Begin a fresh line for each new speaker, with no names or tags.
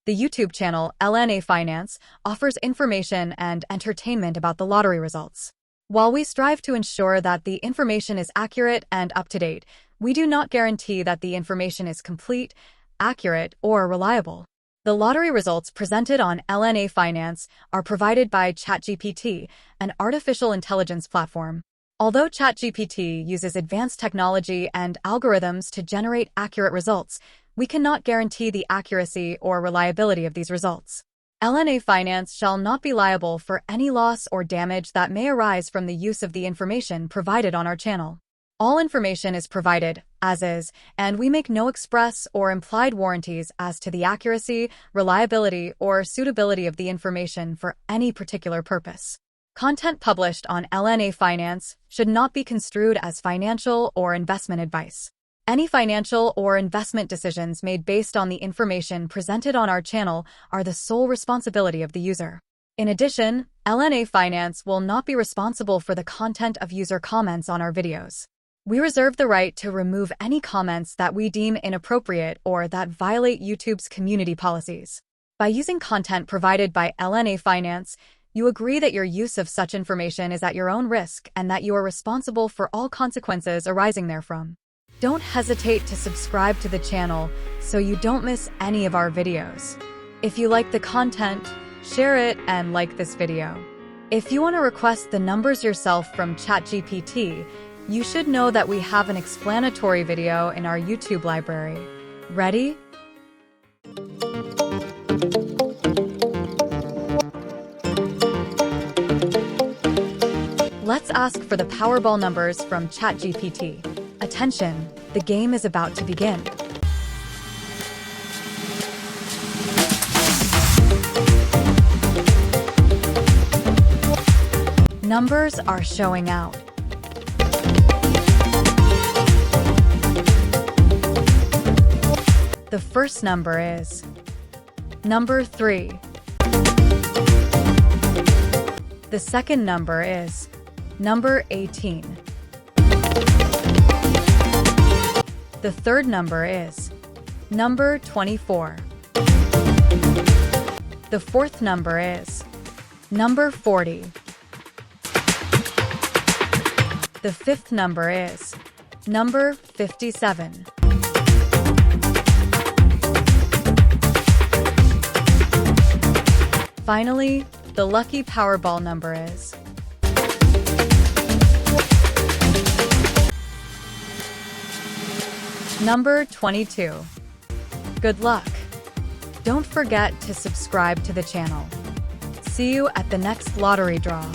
The YouTube channel L&A Finance offers information and entertainment about the lottery results. While we strive to ensure that the information is accurate and up-to-date, we do not guarantee that the information is complete, accurate, or reliable. The lottery results presented on L&A Finance are provided by ChatGPT, an artificial intelligence platform. Although ChatGPT uses advanced technology and algorithms to generate accurate results, we cannot guarantee the accuracy or reliability of these results. L&A Finance shall not be liable for any loss or damage that may arise from the use of the information provided on our channel. All information is provided as is, and we make no express or implied warranties as to the accuracy, reliability, or suitability of the information for any particular purpose. Content published on L&A Finance should not be construed as financial or investment advice. Any financial or investment decisions made based on the information presented on our channel are the sole responsibility of the user. In addition, L&A Finance will not be responsible for the content of user comments on our videos. We reserve the right to remove any comments that we deem inappropriate or that violate YouTube's community policies. By using content provided by L&A Finance, you agree that your use of such information is at your own risk and that you are responsible for all consequences arising therefrom. Don't hesitate to subscribe to the channel so you don't miss any of our videos. If you like the content, share it and like this video. If you want to request the numbers yourself from ChatGPT, you should know that we have an explanatory video in our YouTube library. Ready? Let's ask for the Powerball numbers from ChatGPT. Attention, the game is about to begin. Numbers are showing out. The first number is number 3. The second number is number 18. The third number is number 24. The fourth number is number 40. The fifth number is number 57. Finally, the lucky Powerball number is number 22. Good luck! Don't forget to subscribe to the channel. See you at the next lottery draw.